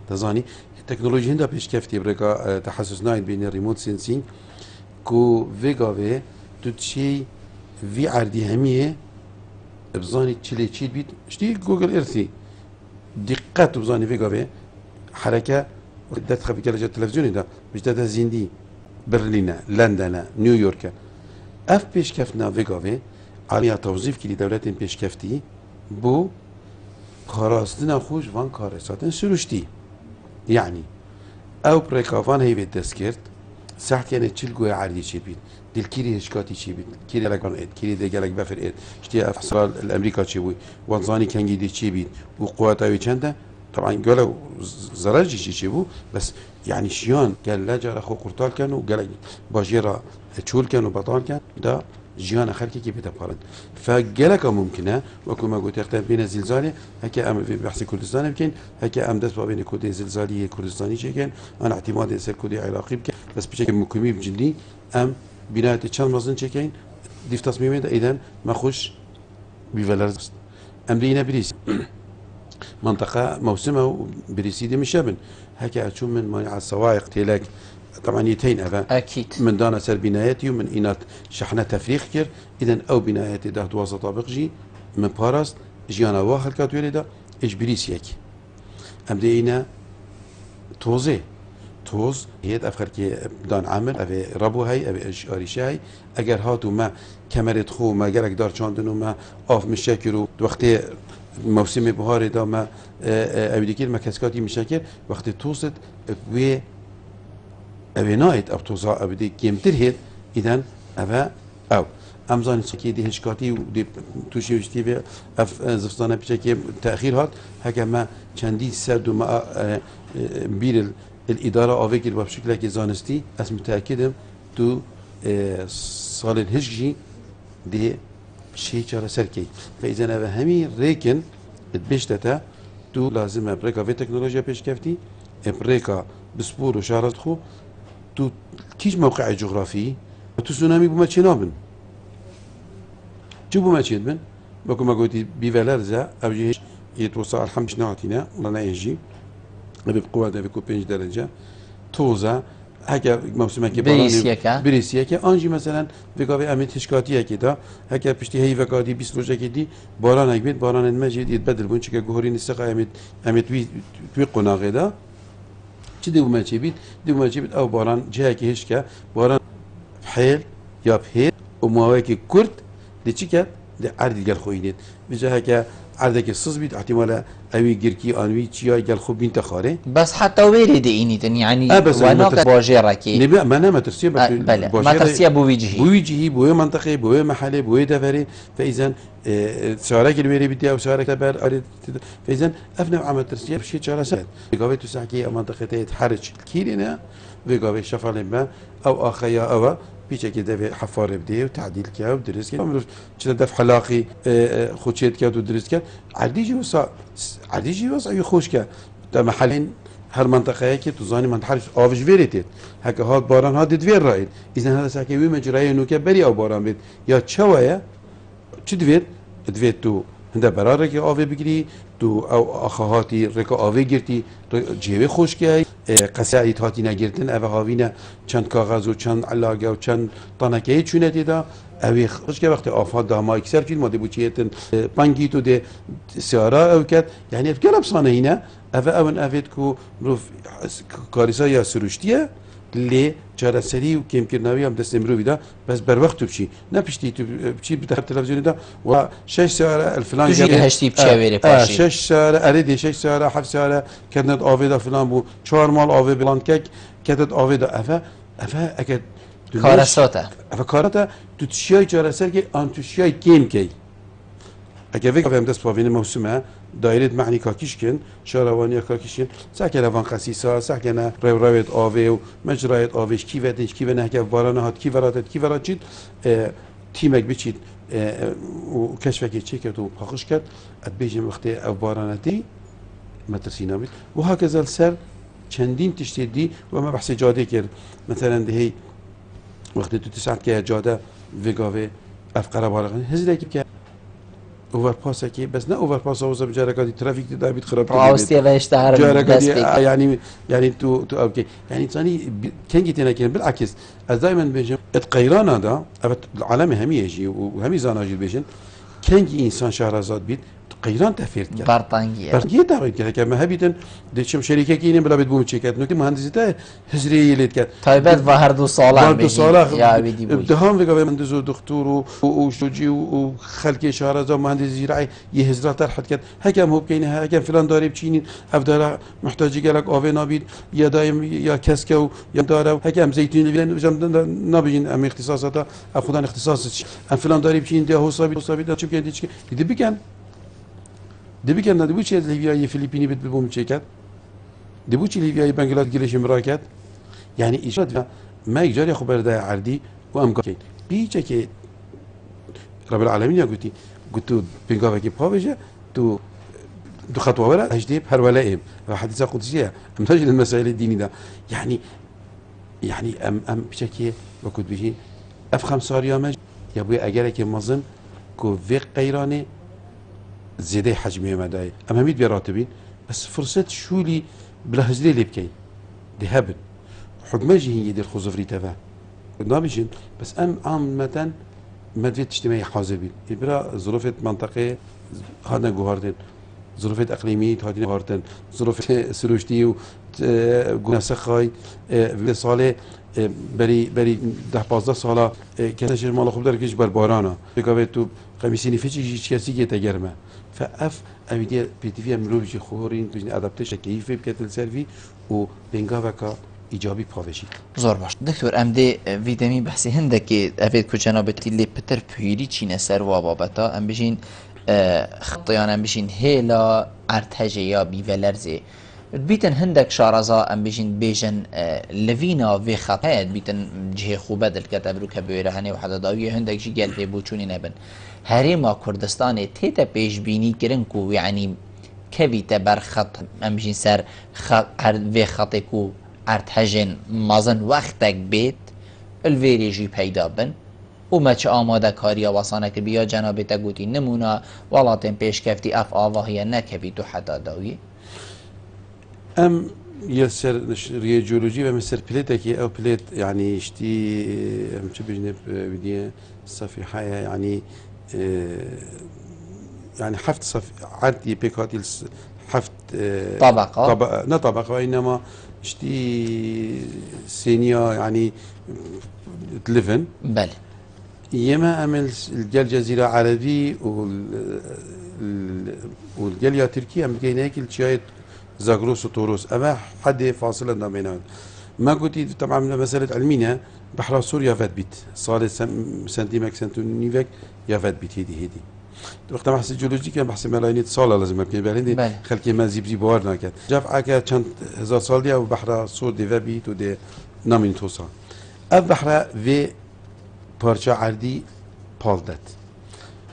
تزاني التكنولوجيا هندا بيش كفتي بريكا تحسس نايد بين الريموت سينسينج كو فيغافي تشي في عردي هميه بزاني تشيلي تشيل بيت شتي جوجل ايرثي دقات بزاني فيغافي حركه دات خفي كلا التلفزيون ده مش ده زيندي برلين لندن نيويورك اف بيش كفتنا فيغافي عليها توظيف كلي دولتين بيشكفتي بو خراستنا خوش وان كارساتن سروشتي يعني او بريكافان هي بيت دسكرت ساعة كانت تشلقوا عادي شي بيت الكيري هشكاتي شي بيت كيري لكن كيري ده جالك بفر اشتي افصال الامريكا شي بوي وانزاني كان جدي شي بيت وقواتها ويشنده طبعا قالوا زراجي شي بو بس يعني شيان قال لا جرى اخو قرطال كانوا قال باجيرا تشول كانوا بطال كان ده جيانا خلكي كيف تبارن فجالك ممكنه وكما قلت اختار بين الزلزال هكا ام في بحث كردستان يمكن هكا ام دس بين كود زلزاليه كردستاني شكل انا اعتماد انسان كود عراقي بك بس بشكل مكمي بجدي ام بنايه تشان مازن شكين ديف تصميمه اذا ما خوش بفلرز ام دينا بريس منطقه موسمه بريسيدي من شبن هكا اشوف من ما على السوايق تيلك طبعا يتين أبا أكيد من دانا سر بناياتي ومن إنات شحنة تفريق كر إذن أو بناياتي ده دوازة طابق جي من باراست جيانا واخر كاتويلي ده إيش بريس يك أم دينا توز هيد أفخر كي دان عمل أبي ربو هاي أبي أريشاي أجر هاتو ما كاميرا خو ما جرك دار شاندنو ما آف مشاكرو وقتی موسم بهار ده ما أبي ديكير ما كسكاتي مشاكر وقتی توزت و أبي نايت أب توزع أبي دي كيمتر هيد إذن أبا أو أمزان شكي دي هشكاتي ودي توشي وشتي في أف زفتانة بشكل تأخير هات هكا ما چندي سرد وما بير الإدارة أوفيك بشكل كي زانستي أس متأكدم تو صال الهجي دي شيء شارع سركي فإذا أبا همي ريكن بيشتتا تو لازم أبريكا في تكنولوجيا بيش كفتي أبريكا بسبور وشارت خو تو كيش موقع جغرافي تو تسونامي بما تشينابن شو بما تشينابن بكو ما قلتي بفالرزا أبجي يتوصل الحمد نعطينا ولا يجي أبي بقوة ده بيكون 5 درجة توزا هكا موسم كي بريسيكا أنجي مثلا بقى أميت هشكاتية كده هكا بشتي هي فكادي 20 روزة كدي باران هيك باران المجد يتبدل بون شكا جوهرين السقا أميت وي قناغ ده چی دوما چی بید او باران جایی که هیچ که باران حیل یا بهیر و موقعی که کرد دی چی کرد دی عردی گل خوینید بجایی که عرضه که سوز بید احتمالا اوی گرکی آنوی چیای گل خوب بین تخاره بس حتى ويرد إنيتن يعني وناك باجيرة كي نبي ما أنا ما ترسيه بله ما ترسيه بوجهي بوجه منطقة بوجه محلي بوجه دفري فإذا سعرك الويري بدي أو سعرك تبر فإذا أفنى عم ترسيه بشيء شارع سهل بقابل تسحكي منطقة تحرج كيرنا بقابل شفال ما أو آخيا أو بيجي كده حفار بديه وتعديل كده ودرس كده عمره كده دفع حلاقي خوشيت كده ودرس كده عديجي وصا يخوش كده ده محلين هر منطقه که تو زانی من حرف آوج ویرید هک هات باران هات دویر راید اذا هذا ساكي وي مجرای نو که بری او باران بید یا چوایه چی دوید تو هنده براره که آوه بگیری تو او آخهاتی رکا آوه گرتی جیوه خوش که قصه هاتی نگرتن او هاوینه چند کاغذ و چند علاقه و چند طنکه چونه دیده اوی خوش که وقتی آفات ده ما اکثر فیلم ماده بوچیتن پنگی تو ده سیاره او کد یعنی اف گلب سانه اینه اون اوید کو مروف کاریسا یا سروشتیه لی چاره سری و کم کرناوی هم دست امروی ده بس بر وقت بچی نه پشتی تو بچی بتر تلویزیونی ده و 6 ساعه الفلان تجي هشتي بشاوري باشي 6 ساعه اريدي 6 ساعه 7 ساعه كانت آویده فلان بو 4 مال آوی بلان کک كانت آویده افا اكد كارساتا کارتا تو تشیای چاره سر که آن تو تشیای کم کی اگه وقتی هم دست پاوین موسمه دایره معنی کاکیش کن شاروانی کاکیش کن سعی لوان خسیسا سعی نه رویت آوی و مجرایت آویش کی ودنش کی ونه که باران هات کی ورات چید تیمک بچید و کشفکی چی کرد و پاخش کرد ادبیجم وقتی او بارانتی مترسینا بید و هكذا السر چندین تشتیدی و ما بحث جاده کرد مثلا دهی وقتی تو تسعت که جاده وگاوه افقره بارغن هزده که اوورپاس کی بس نه اوورپاس اوزا بجارکادی ترافیک دا بيت خراب اوستي واشتهر يعني تو اوكي يعني ثاني كان جيت هنا كان بالعكس دائما بيجي القيران هذا العالم هم يجي وهم زاناجي بيجن كان انسان شهرزاد بيت قیران تفرد کرد برطانگیه برطانگیه تغییر کرد که ما هبیتن دیشم شریکه که اینه بلا بید بوم چه کرد نکته مهندسی تا هزری لید کرد تایبەت و هەردوو ساڵان بعد سالا یاویدی بووی دهان وقتی مهندس و دکتر و شجی و خلق شهرزا مهندس زراعی یه هزار طرح کرد هکم هوب کینه هکم فلان داری بچینین افدار محتاجی گلک آوه نابید یا دایم یا کسکه و یا داره هکم زیتون لیبین جم نابیجین ام اختصاصاتا خودان اختصاصش ام فلان داری بچین ده حسابی دا چون کندی چی دیدی بگن ندیبو چه لیبیایی فیلیپینی بد بوم چه کرد دیبو چه لیبیایی بنگلادش گیرش مراکت یعنی ایشاد ما يجري خبر ده عردي وامكان بيجي كي رب العالمين قلت بينقافك بخابجه تو خطوه ورا اجديب هر ولائم حديثه قدسيه امتاج المسائل الديني ده يعني ام بشكل وكنت بيجي افخم صار يا ابوي اجرك مظن كو في قيراني زياده حجمي مداي ام هميد براتبين بس فرصه شولي بلا هزلي اللي بكين دي هبل حكماجي هي دي الخزفري تبع نابيجين بس ام عامة مدفت اجتماعي حاضر بين يبرا ظروف منطقة هذا جوهردن ظروف اقليمية هذه جوهردن ظروف سروشتي و جناسخاي في صالة بري 10-15 ساله كتاش مال خوب داره کش بر بارانا بگاوه تو قمیسینی فیچی چیزی که تگرمه فاف اویدی پیتیفی امروزی خورین تو ادابتش کیفی بکتل سروی و بنگاوه که ایجابی پاوشید زۆر باش دکتۆر ئەم دێ ڤیدەمی بەحسی هەندێکی ئەvێت کو جەنابەتی لێ پتر پویری چینە سەر وا بابەتە ئەم بژین خطیان ئەم بژین هێلا ئەرتەژێ یا بیڤەلەرزێ بیتن هەندێک شارەزا ئەم بژین بێژن لەڤینا vê خەتەیەت بیتن جهێ خوبە دڵکەتە بروکە بوێرە هەنێ و حەدەداویە هەندێکژی گەل پێ بووچوونی نەبن هەرێما کوردستانê تێتە پێشبینی گرنگ و یعنی کەویتە بەر خەت ئەم بژین سەر vê خەتێک و ارتهجن مازن وقتك بيت الفيريجي پیدا بن وما چه آماده کاریا واسانه که بیا جنابتا گوتی نمونا ولاتن پیش کفتی اف آواهی نکوی تو حتی داوی ام يسر ريجولوجي ومسر بليتك او بليت يعني اشتي ام شو بيجنب بدي صفيحه يعني يعني حفت صف عندي بيكاتي حفت طبقه لا طبقه وانما اشتي سينيا يعني تلفن بله يما امل الجزيره العربي والجاليه تركيا ام كايناك الشايت زاغروس وطوروس اما حد فاصله بينهم ما قلت طبعا مساله علميه بحر سوريا فات بيت صار سنتيمك سنتونيفك يا فات بيت هدي وقت بحث جيولوژی که بحث ملايين سال لازم بکنی برای خلقی ما زیبزی بار نکرد جف عکه چند هزار سال دیا و بحر سور دیو بیت و دی نامین توسا اف بحر و پارچه عردی پالدت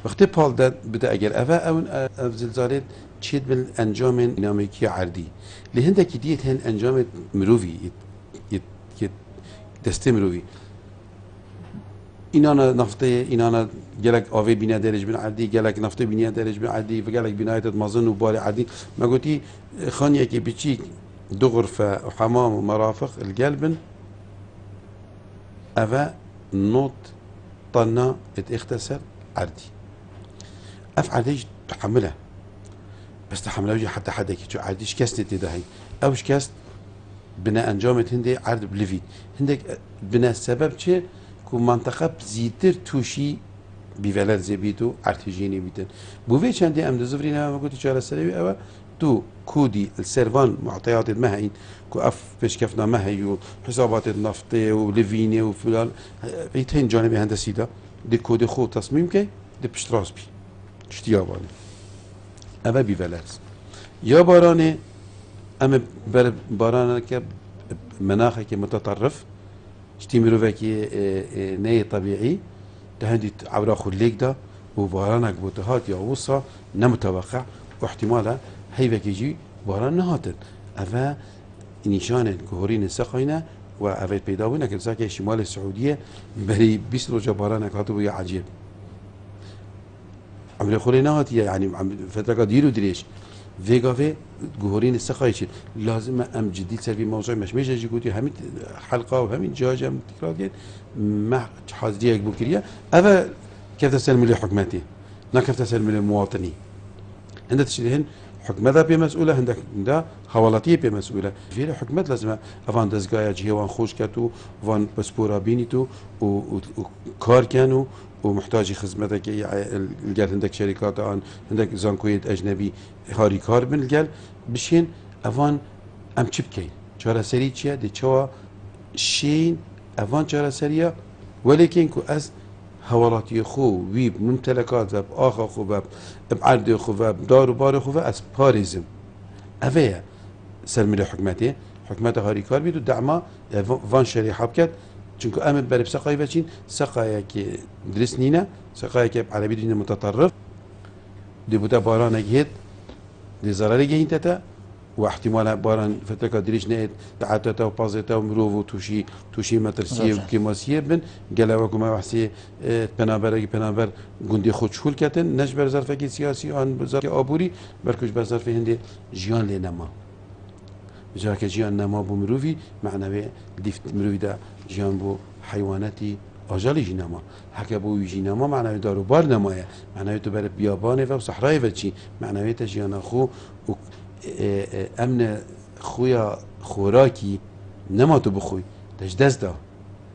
وقتی پالدت بده اگر اون اف زلزاله چید بل انجام دینامیکی عردی لهنده که دیت هن انجام مروی دسته مروی اینانا نفته اینانا گلک آوی بنا درج بن عردی گلک نفته بنا درج بن عردی و گلک بنایت مازن و بار عردی ما قلتي خانیه که بچی دو غرفه و حمام و مرافق القلبن أفا نوت طنا اختصر عردي اف عرديش تحملها بس تحملها وجه حتى حدا كي عرديش كاست تدهي اوش كاست بنا انجامت هندي عرض بلفيد هندك بنا السبب شيء كو منطقه بزيتر توشي بيفالر زبيتو ارتجيني بيتن بوفي چندي ام دزفرينا ما قلت شهر السنوي او تو كودي السيرفان معطيات المهين كو اف بيش كفنا مهي وحسابات النفط وليفيني وفلان بيتين جانب هندسي ده دي كود خو تصميم كي دي بشتراس بي اشتياباني اما بيفالرز يا باراني اما بارانه كي مناخ كي متطرف اشتيمروفكي ني طبيعي تهندي عبر خليك ده وبارانك بوتهات يا وصا نمتوقع واحتمالا هيفك يجي باران نهاتن افا نشان كهورين السقينه وافا بيداونا كنساكي شمال السعوديه بري 20 رجا بارانك هاتو يا عجيب عمل خورينات يعني فتره ديرو دريش فيغافي جهورين السقايش لازم ام جديد سر موضوع مش يجي قلت همين حلقه وهمين جاجه تكرار مع حاضريه بكريه هذا كيف تسلم للحكوماتي لا كيف تسلم للمواطنين هندك تشتهن حكمتها بمسؤولة هندك ده حوالاتية بمسؤولة في حكمت لازم أفان دزجايا جيوان خوش كتو وان بسبورا بينيتو وكار كانوا ومحتاج خدمتك الجال عندك شركات عن عندك زانكويت أجنبي هاري كار من الجال بشين أفان أم تشبكين شارع سريتشيا دي شوا شين أفان شارع سريع ولكن كو أز حوالاتي خو ويب ممتلكات وب آخا خو وب بعرض خو وب دار و بار خو از باريزم أفيا سلمي حكمته حكمته هاري كار بيدو دعما فان شريحة بكت چونکو ام برای سقای بچین سقایی که درست نینه سقایی که عربی دینه متطرف دیبوده باران اگهید دی ضرری گهین تتا و احتمال باران فترة دريش نهت تعاتتا وبازتا ومروف توشي مترسية وكيماسية بن قالوا كما وحسي بنابر قندي خود شول كاتن نش بر ظرفك سياسي آن بظرف آبوري بركوش بر ظرف هندي جيان لنما جاك جيان نما بو مروفي معنوي ديفت مروفي دا جيان بو حيواناتي آجالی جینما حکه بوی جینما معنوی دارو بار نمایه معنوی تو بر بیابانه و صحرای و چی معنوی تجیان خو و امن خویا خوراکی نما تو بخوی تش دست دا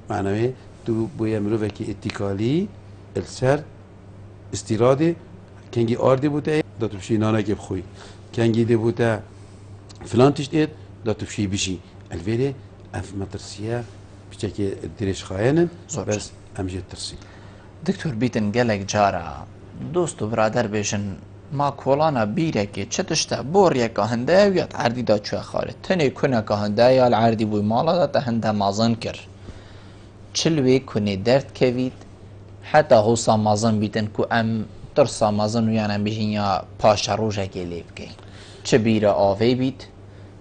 معنوی تو بوی مروفه که اتکالی السر استیراده کنگی آرده بوده دا تو بشی نانه که بخوی کنگی ده بوده فلان تشت اید دا تو بشی بشی الویره اف مطرسیه بشكل دريش خاينن بس امجد ترسي دكتور بيتن قالك جارا دوستو برادر بيشن ما كولانا بيركي چتشتا بوريكا هنداويات عردي دا چوه خالد تني كنا هندايا العردي بوي مالا دا تهندا مازن كر چلوي كوني درد كويد حتى هوسا مازن بيتن كو ام ترسا مازن ويانا بيشن يا پاشا روژا كيلي بكي چه بيرا آوي بيت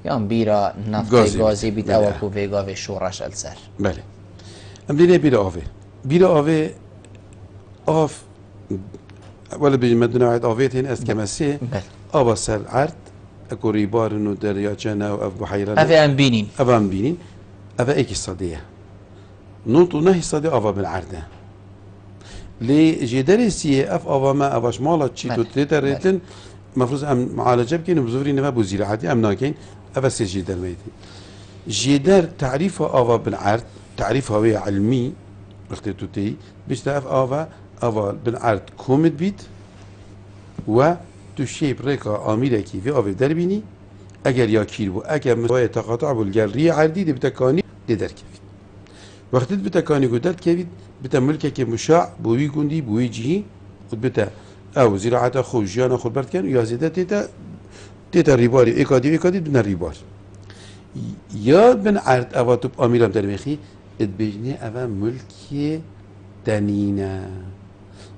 یان بیرا نفت گازی بیت اول کو ویگا و شورش السر بله امدینه بیرا آوه آف ولی بجیم مدنه عید آوه تین است کمسیه آبا سر عرد اکو ریبارن و دریاچه و اف بحیران اوه ام بینین اوه ایکی صدیه نوتو نهی صدیه آوه بالعرده لی جدری سیه اف آوه ما اوش مالا چی تو تیتر ریتن مفروض ام معالجه بکن و بزوری نما بو زراعتی ام ناکن أبس جدر ميتين جدر تعريف آوا بالعرض تعريف هوية علمي وقت توتي بيشتاف آوا بالعرض كومد بيت و تشيب ريكا آميركي في آوا دربيني أجر يا كيلو أجر مسوية تقاطع بالجرية عردي دي بتكاني دي در كفيد وقت بتكاني قدر كفيد بتا ملكك مشاع بوي كوندي بوي جي قد بتا أو زراعة خو جيانا خو برد كان يا زيادة تيتا ريباري ايكادي بن الريبار يا بن عرض اواتوب اميرام درمخي ادبجني اوا ملكي دنينا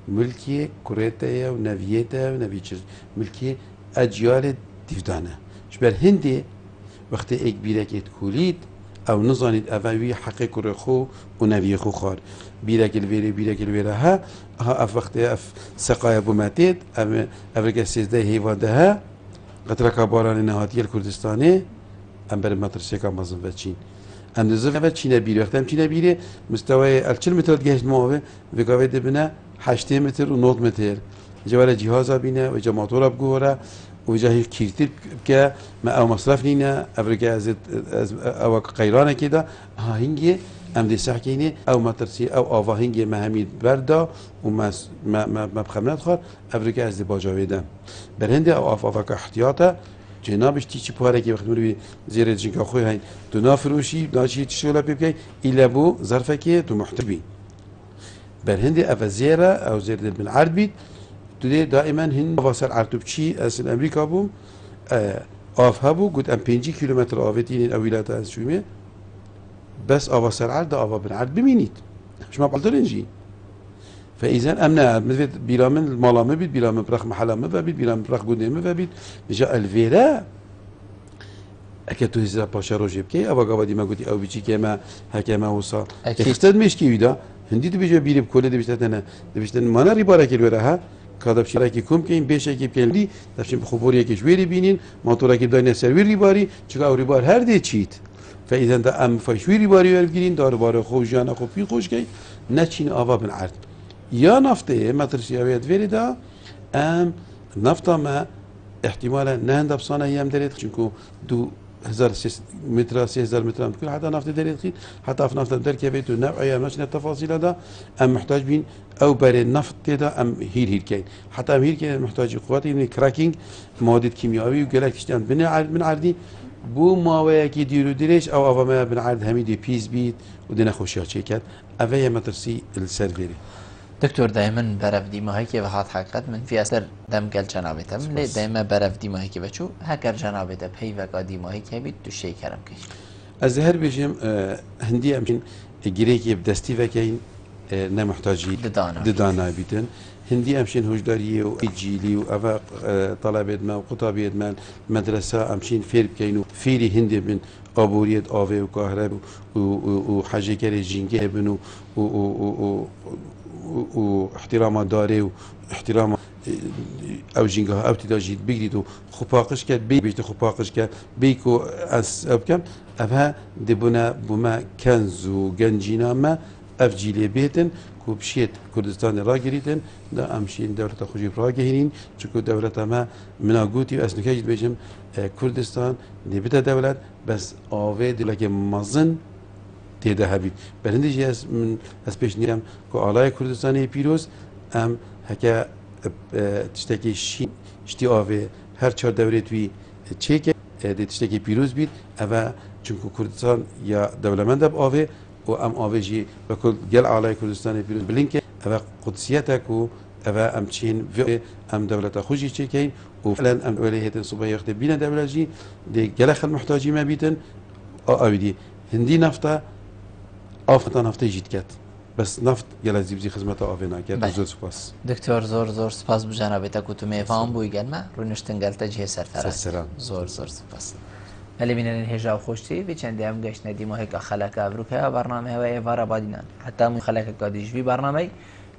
ملكي كوريتا ونافيتا ونافيتشر ملكي اجيال ديفدانا شبر هندي وقت ايك بيرك اتكوليد او نظانيد اووي حقي كورخو ونافي خو خار بيرك الويرا ها اف وقت اف سقايا بوماتيت افريكا سيزده هيفادها قطرك باران نهاتي الكردستاني ام بر مدرسه مازن وچين ام دزف وچين بير وقت ام چين بير مستوى 40 متر گشت موه وگاوه دبنا 8 متر و 9 متر جوال جهاز بينه و جماعتور بگوره و جاهي كيرتر که ما او مصرف نينا افريكا از او قيرانه كده ها هنگي ام دي سحكيني او مدرسه او اوا هنگي مهميد بردا و ما بخمنات خار افريكا از باجاويدم برهنده او افاك احتياطه جنابش تيجي بواركي وقت مري زير جنكا خوي هاي دنا فروشي ناشي تشولا بيبكي الا بو ظرفكي تو محتبي برهنده افزيره او زير بالعرض بيت تودي دائما هن واسر عرتوبشي اس امريكا بو اف هبو قد ام 5 كيلومتر اوتين اويلات از شومه بس اواسر عرض او بالعرض بمينيت مش ما بقدرنجي فاذا امنا مثل بيرامن المالامه بيت بيرامن برخ محلامه بيت بيرامن برخ قدامه بيت جاء الفيرا اكيد هذا باشا روجي بكي ابا قبادي ما قلتي او بيجي كما هكما وصل اكيد مش كيدا هندي بيجي بيرب كل دي بيشتنا ما نري بارك الوراها كذا بشي راكي كوم كاين بيش كي كاين لي دافشين بخبوريه كي جويري بينين موتورا كي بداين سيرفي ريباري تشكا ريبار هر دي تشيت فاذا دا ام فشوي ريباري يرجين دار بار خو جانا خو في خوش كاي نتشين ابا بن عرض يا نفطه مترسيا بيت فيريدا ام نفطه ما احتمالا نه هند بسانه هم دارید چونکو 2000 متر 3000 متر كل حتى نفط داري خيط حتى في نفط در كيفيت ونوعية ماشنا التفاصيل هذا ام محتاج بين او بري النفط كده ام هيل كاين حتى ام هيل كاين محتاج قوات يعني كراكينج مواد كيميائيه وقالك تشتغل من عردي بو ماويه كي ديرو ديريش او افا من عرض هميدي بيس بيت ودنا خوشيات شيكات افيا مترسي السيرفيري دكتور دائما برف ديما هيك وهات حقيقت من في اثر دم قال جنابتم لي دائما برف ديما هيك بچو هكر جنابته بهي وقا ديما هيك بيت تو شي كرم كي الزهر بيجم هندي امكن جريكي بدستي وكاين نه محتاجي ددانا بيتن هندي امشين هجداريه وجيلي وافا طلبه ما وقطابيه ما مدرسه امشين فير كاينو فيري هندي من قابوريه اوفي وكهرب وحاجه كاري جينكي بنو واحترام داره واحترام او جينغا او تداجيت بيجدو خباقش كات بيت خباقش كات بيكو اس ابكم افها دبنا بما كنز وجنجينا ما افجيلي بيتن كوبشيت كردستان راجريتن دا امشين دولة خوجي راجهين چكو دولة ما مناغوتي واسنكاجد بيجم كردستان دي بتا دولة بس اوه دلك مزن تيدا هبي بلندي جي من اسبيش نيام كو آلاي كردستاني بيروز ام هكا تشتكي شتي اوه هر چهار دولت وي چيك دي تشتكي بيروز بيت اوا چونكو كردستان يا دولمند اب اوه و ام آویجی و کل گل عالای کردستان پیروز بلینکه و قدسیت کو و ام چین و ام دولت خوشی چی کین و فعلا ام ولیهت صبح وقت بین دولتی دی گل خل محتاجی ما بیتن آویدی هندی نفتا آفتا نفتا جیت کت بس نفت گل زیبزی خدمت آوینا کرد زود سپاس دکتر زور سپاس بجنابت کو تو میفهم بوی گل ما رو نشتن گل تجهیز سرفراز زور سپاس هلی بینن هجا خوشتی و چند هم گشت ندیم و هک خلاق ابروکه برنامه و ایوارا بادینان حتی من خلاق کادیجوی برنامه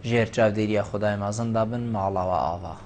جیر چاودیری خدای مازن دابن معلا و آوا